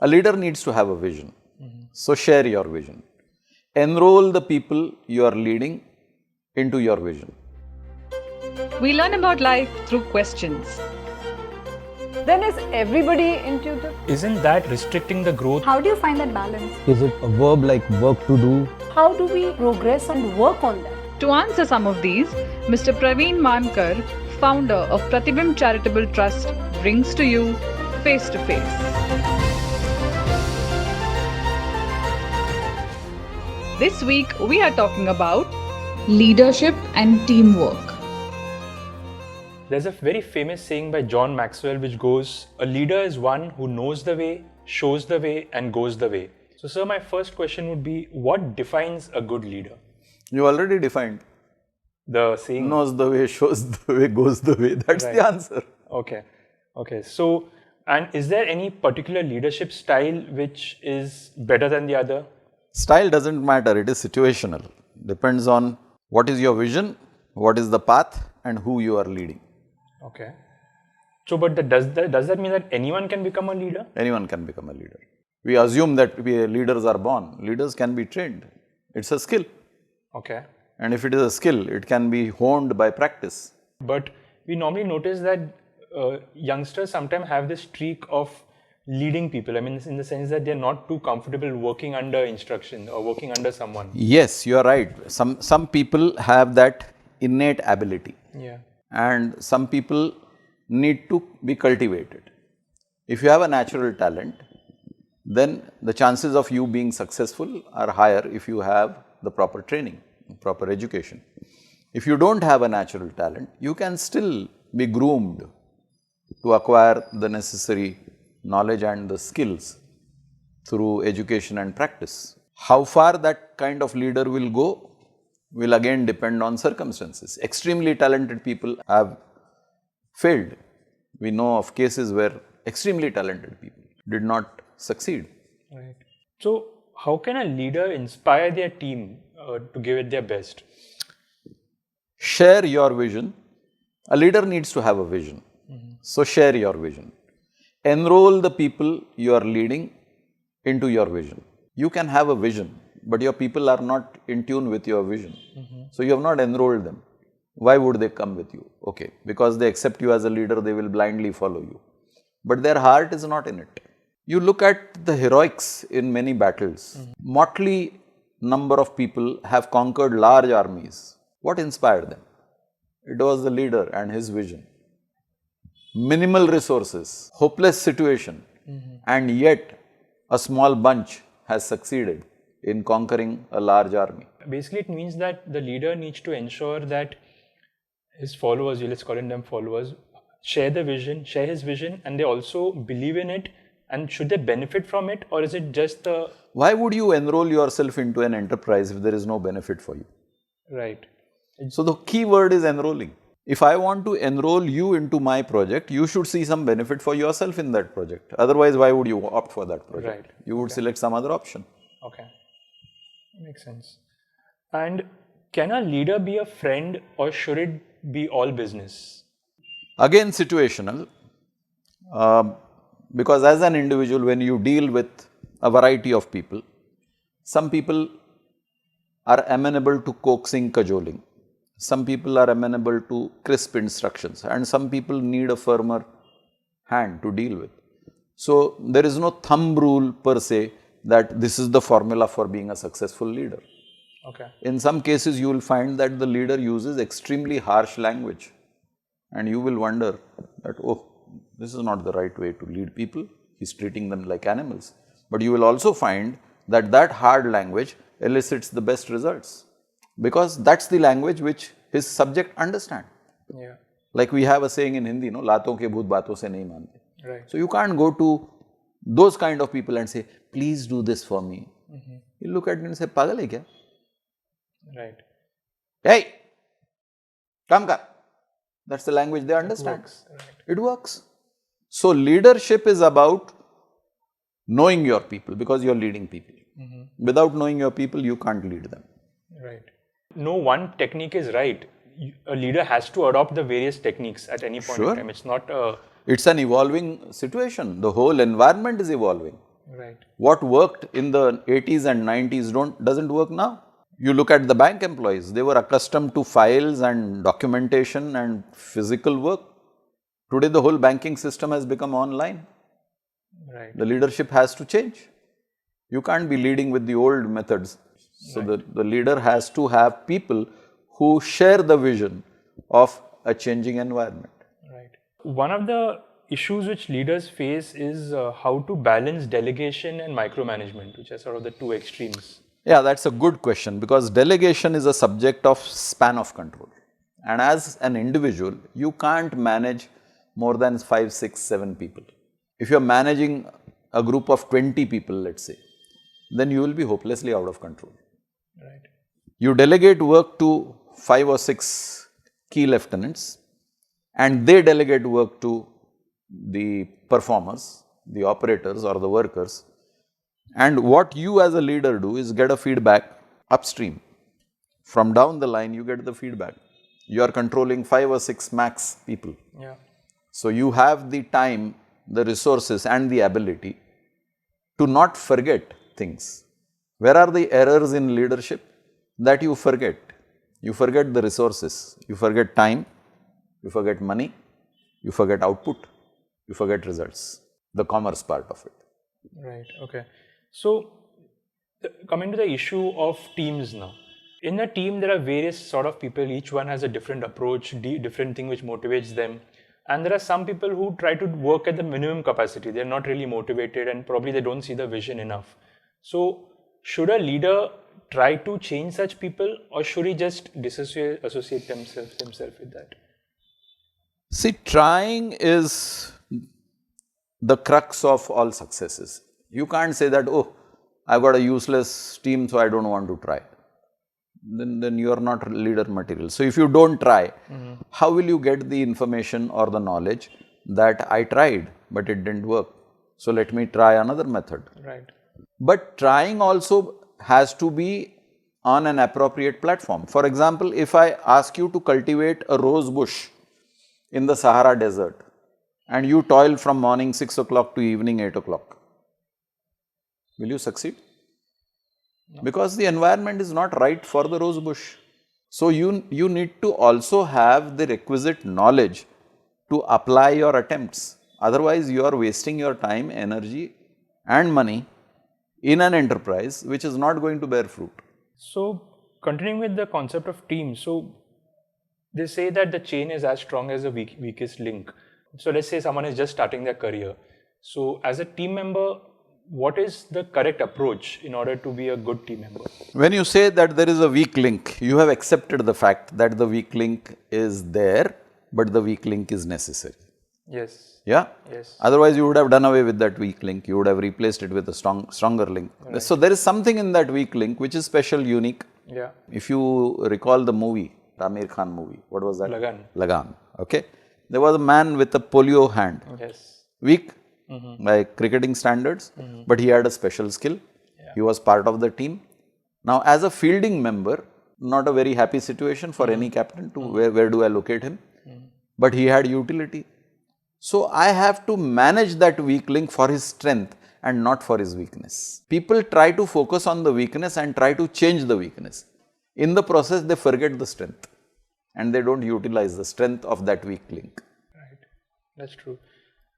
A leader needs to have a vision. So share your vision. Enroll the people you are leading into your vision. We learn about life through questions. Then is everybody intuitive? Isn't that restricting the growth? How do you find that balance? Is it a verb like work to do? How do we progress and work on that? To answer some of these, Mr. Praveen Mankar, founder of Pratibimb Charitable Trust, brings to you Face to Face. This week, we are talking about leadership and teamwork. There's a very famous saying by John Maxwell which goes, a leader is one who knows the way, shows the way, and goes the way. So, sir, my first question would be, what defines a good leader? You already defined. The saying? Knows the way, shows the way, goes the way. That's the answer. Okay. So, and is there any particular leadership style which is better than the other? Style doesn't matter, it is situational. Depends on what is your vision, what is the path, and who you are leading. Okay. So, but does that mean that anyone can become a leader? Anyone can become a leader. We assume that leaders are born. Leaders can be trained. It's a skill. Okay. And if it is a skill, it can be honed by practice. But we normally notice that youngsters sometimes have this streak of leading people. I mean, in the sense that they're not too comfortable working under instruction or working under someone. Yes, you are right. Some people have that innate ability. Yeah. And some people need to be cultivated. If you have a natural talent, then the chances of you being successful are higher if you have the proper training, proper education. If you don't have a natural talent, you can still be groomed to acquire the necessary knowledge and the skills through education and practice. How far that kind of leader will go will again depend on circumstances. Extremely talented people have failed. We know of cases where extremely talented people did not succeed. Right. So, how can a leader inspire their team to give it their best? Share your vision. A leader needs to have a vision. So share your vision. Enroll the people you are leading into your vision. You can have a vision, but your people are not in tune with your vision. So you have not enrolled them. Why would they come with you? Okay, because they accept you as a leader, they will blindly follow you. But their heart is not in it. You look at the heroics in many battles. Motley number of people have conquered large armies. What inspired them? It was the leader and his vision. Minimal resources, hopeless situation, and yet a small bunch has succeeded in conquering a large army. Basically, it means that the leader needs to ensure that his followers, let's call them followers, share the vision, share his vision, and they also believe in it. And should they benefit from it, or is it just the... Why would you enroll yourself into an enterprise if there is no benefit for you? Right. So the key word is enrolling. If I want to enroll you into my project, you should see some benefit for yourself in that project. Otherwise, why would you opt for that project? Right. You would select some other option. Okay. Makes sense. And can a leader be a friend, or should it be all business? Again, situational. Because as an individual, when you deal with a variety of people, some people are amenable to coaxing, cajoling. Some people are amenable to crisp instructions, and some people need a firmer hand to deal with. So there is no thumb rule per se that this is the formula for being a successful leader. Okay. In some cases, you will find that the leader uses extremely harsh language, and you will wonder that, oh, this is not the right way to lead people. He's treating them like animals. But you will also find that that hard language elicits the best results, because that's the language which his subject understand. Yeah. Like we have a saying in Hindi, no, लातों के भूत बातों से नहीं मानते. Right. So you can't go to those kind of people and say, please do this for me. You look at me and say, पागल है क्या? Right. Hey, काम कर. That's the language they understand. Right. It works. So leadership is about knowing your people, because you're leading people. Without knowing your people, you can't lead them. Right. No one technique is right. A leader has to adopt the various techniques at any point Sure. in time. It's not a... It's an evolving situation. The whole environment is evolving. Right. What worked in the 80s and 90s doesn't work now. You look at the bank employees, they were accustomed to files and documentation and physical work. Today, the whole banking system has become online. Right. The leadership has to change. You can't be leading with the old methods. So, the leader has to have people who share the vision of a changing environment. Right. One of the issues which leaders face is how to balance delegation and micromanagement, which are sort of the two extremes. Yeah, that's a good question, because delegation is a subject of span of control. And as an individual, you can't manage more than 5, 6, 7 people. If you're managing a group of 20 people, let's say, then you will be hopelessly out of control. Right. You delegate work to 5 or 6 key lieutenants, and they delegate work to the performers, the operators or the workers. And what you as a leader do is get a feedback upstream. From down the line, you get the feedback. You are controlling 5 or 6 max people. Yeah. So, you have the time, the resources and the ability to not forget things. Where are the errors in leadership? That you forget. You forget the resources, you forget time, you forget money, you forget output, you forget results, the commerce part of it. Right. Okay. So, coming to the issue of teams now. In a team, there are various sort of people. Each one has a different approach, different thing which motivates them. And there are some people who try to work at the minimum capacity. They're not really motivated and probably they don't see the vision enough. So, should a leader try to change such people, or should he just associate himself with that? See, trying is the crux of all successes. You can't say that, oh, I've got a useless team, so I don't want to try. Then you are not leader material. So, if you don't try, how will you get the information or the knowledge that I tried, but it didn't work? So, let me try another method. Right. But trying also has to be on an appropriate platform. For example, if I ask you to cultivate a rose bush in the Sahara Desert and you toil from morning 6 o'clock to evening 8 o'clock, will you succeed? No. Because the environment is not right for the rose bush. So, you need to also have the requisite knowledge to apply your attempts. Otherwise, you are wasting your time, energy and money in an enterprise which is not going to bear fruit. So, continuing with the concept of team, so they say that the chain is as strong as the weakest link. So, let's say someone is just starting their career. So, as a team member, what is the correct approach in order to be a good team member? When you say that there is a weak link, you have accepted the fact that the weak link is there, but the weak link is necessary. Yes. Yeah? Yes. Otherwise, you would have done away with that weak link. You would have replaced it with a stronger link. Right. So, there is something in that weak link which is special, unique. Yeah. If you recall the movie, Amir Khan movie, what was that? Lagan. Lagan. Okay. There was a man with a polio hand. Yes. Weak by cricketing standards, but he had a special skill. Yeah. He was part of the team. Now, as a fielding member, not a very happy situation for any captain to where do I locate him? But he had utility. So, I have to manage that weak link for his strength and not for his weakness. People try to focus on the weakness and try to change the weakness. In the process, they forget the strength and they don't utilize the strength of that weak link. Right, that's true.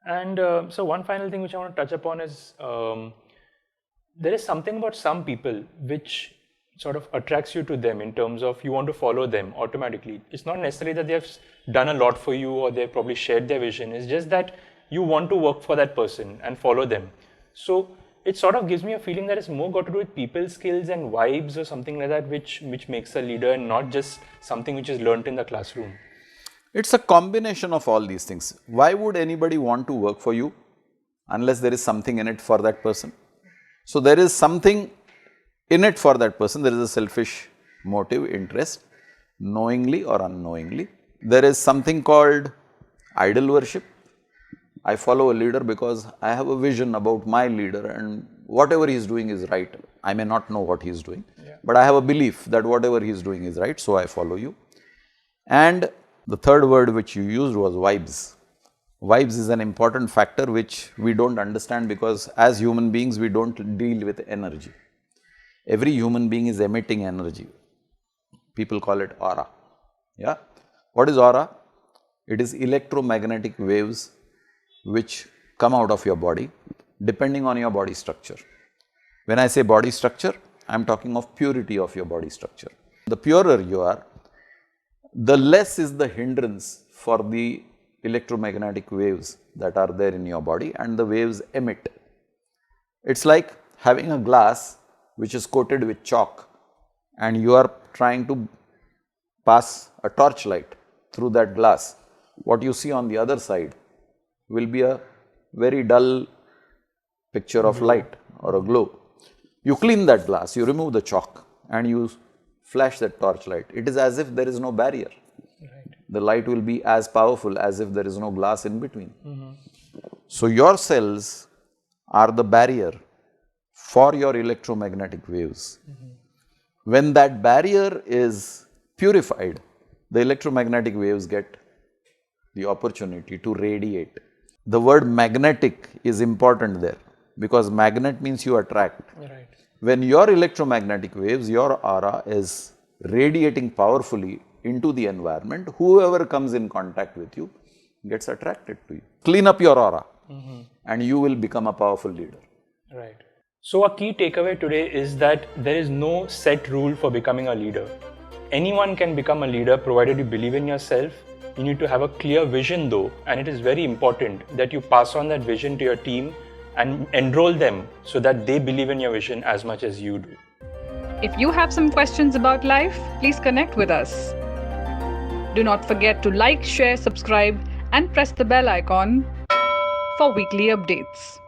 And so, one final thing which I want to touch upon is there is something about some people which sort of attracts you to them in terms of you want to follow them automatically. It's not necessarily that they have done a lot for you or they've probably shared their vision. It's just that you want to work for that person and follow them. So, it sort of gives me a feeling that it's more got to do with people skills and vibes or something like that which makes a leader and not just something which is learnt in the classroom. It's a combination of all these things. Why would anybody want to work for you unless there is something in it for that person? So, there is something in it for that person. There is a selfish motive, interest, knowingly or unknowingly. There is something called idol worship. I follow a leader because I have a vision about my leader and whatever he is doing is right. I may not know what he is doing, but I have a belief that whatever he is doing is right, so I follow you. And the third word which you used was vibes. Vibes is an important factor which we don't understand because as human beings we don't deal with energy. Every human being is emitting energy. People call it aura. Yeah. What is aura? It is electromagnetic waves which come out of your body depending on your body structure. When I say body structure, I am talking of purity of your body structure. The purer you are, the less is the hindrance for the electromagnetic waves that are there in your body and the waves emit. It's like having a glass which is coated with chalk and you are trying to pass a torchlight through that glass. What you see on the other side will be a very dull picture of light or a glow. You clean that glass, you remove the chalk and you flash that torchlight. It is as if there is no barrier. Right. The light will be as powerful as if there is no glass in between. So your cells are the barrier for your electromagnetic waves. When that barrier is purified, the electromagnetic waves get the opportunity to radiate. The word magnetic is important there because magnet means you attract. Right. When your electromagnetic waves, your aura is radiating powerfully into the environment, whoever comes in contact with you gets attracted to you. Clean up your aura and you will become a powerful leader. Right. So a key takeaway today is that there is no set rule for becoming a leader. Anyone can become a leader provided you believe in yourself. You need to have a clear vision though, and it is very important that you pass on that vision to your team and enroll them so that they believe in your vision as much as you do. If you have some questions about life, please connect with us. Do not forget to like, share, subscribe, and press the bell icon for weekly updates.